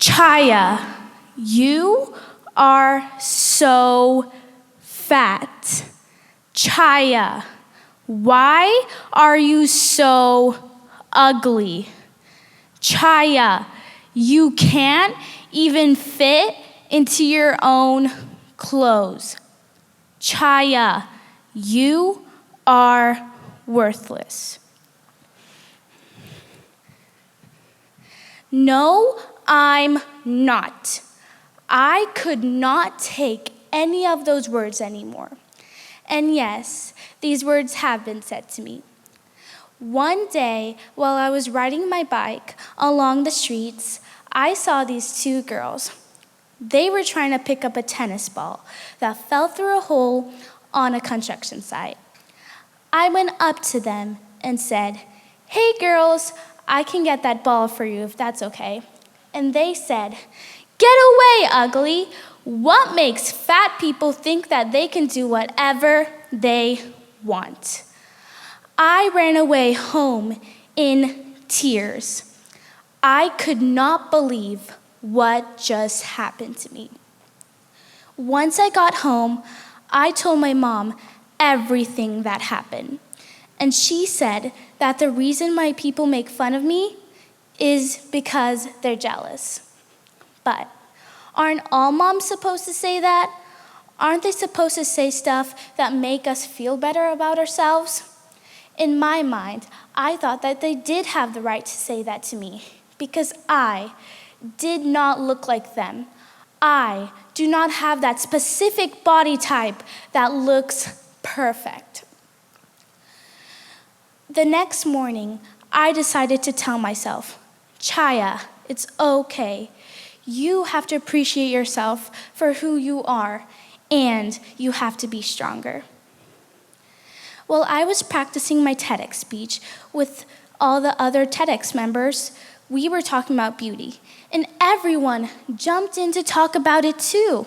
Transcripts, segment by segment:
Chaya, you are so fat. Chaya, why are you so ugly? Chaya, you can't even fit into your own clothes. Chaya, you are worthless. No, I'm not. I could not take any of those words anymore. And yes, these words have been said to me. One day, while I was riding my bike along the streets, I saw these two girls. They were trying to pick up a tennis ball that fell through a hole on a construction site. I went up to them and said, "Hey girls, I can get that ball for you if that's okay." And they said, "Get away, ugly. What makes fat people think that they can do whatever they want?" I ran away home in tears. I could not believe what just happened to me. Once I got home, I told my mom everything that happened. And she said that the reason why people make fun of me is because they're jealous. But aren't all moms supposed to say that? Aren't they supposed to say stuff that make us feel better about ourselves? In my mind, I thought that they did have the right to say that to me because I did not look like them. I do not have that specific body type that looks perfect. The next morning, I decided to tell myself, "Chaya, it's okay. You have to appreciate yourself for who you are, and you have to be stronger." While I was practicing my TEDx speech with all the other TEDx members, we were talking about beauty, and everyone jumped in to talk about it too.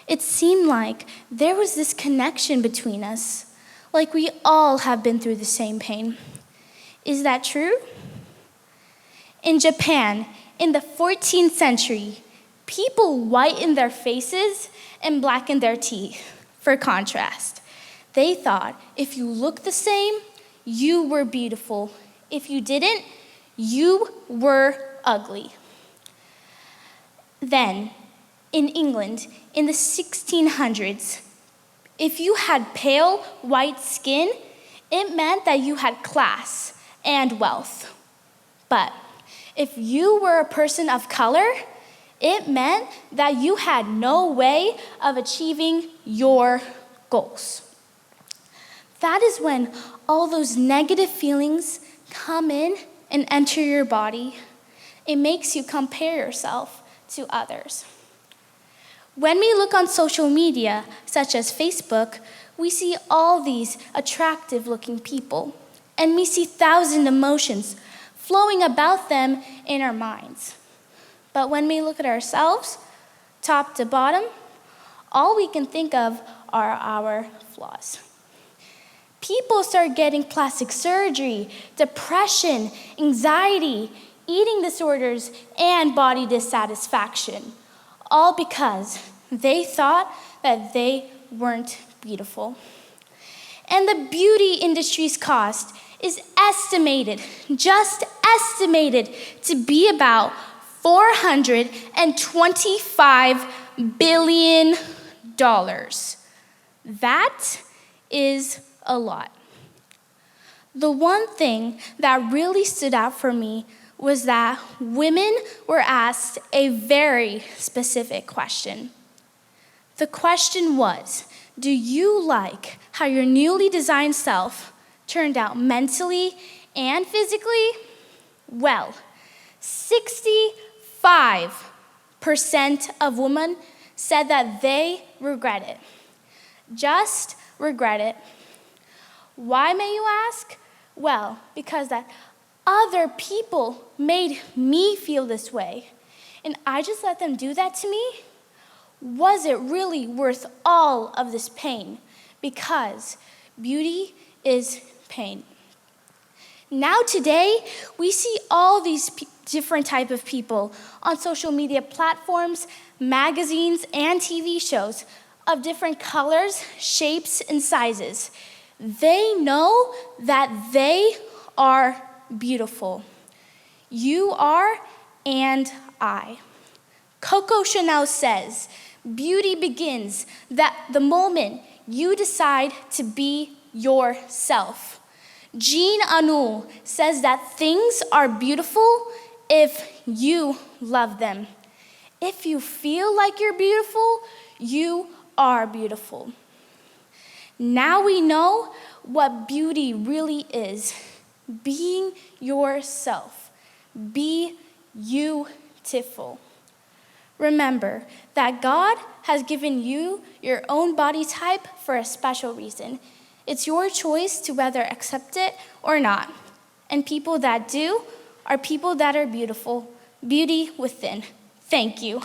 It seemed like there was this connection between us, like we all have been through the same pain. Is that true? In Japan, in the 14th century, people whitened their faces and blackened their teeth for contrast. They thought if you looked the same, you were beautiful. If you didn't, you were ugly. Then, in England, in the 1600s, if you had pale white skin, it meant that you had class and wealth. But if you were a person of color, it meant that you had no way of achieving your goals. That is when all those negative feelings come in and enter your body. It makes you compare yourself to others. When we look on social media, such as Facebook, we see all these attractive-looking people, and we see 1,000 emotions flowing about them in our minds. But when we look at ourselves, top to bottom, all we can think of are our flaws. People start getting plastic surgery, depression, anxiety, eating disorders, and body dissatisfaction, all because they thought that they weren't beautiful. And the beauty industry's cost is just estimated to be about $425 billion. That is a lot. The one thing that really stood out for me was that women were asked a very specific question. The question was, do you like how your newly designed self turned out mentally and physically? Well, 65% of women said that they regret it. Just regret it. Why, may you ask? Well, because that other people made me feel this way, and I just let them do that to me? Was it really worth all of this pain? Because beauty is pain. Now today, we see all these different type of people on social media platforms, magazines, and TV shows of different colors, shapes, and sizes. They know that they are beautiful. You are, and I. Coco Chanel says, beauty begins the moment you decide to be yourself. Jean Anouilh says that things are beautiful if you love them. If you feel like you're beautiful, you are beautiful. Now we know what beauty really is. Being yourself. Be beautiful. Remember that God has given you your own body type for a special reason. It's your choice to whether accept it or not. And people that do are people that are beautiful. Beauty within. Thank you.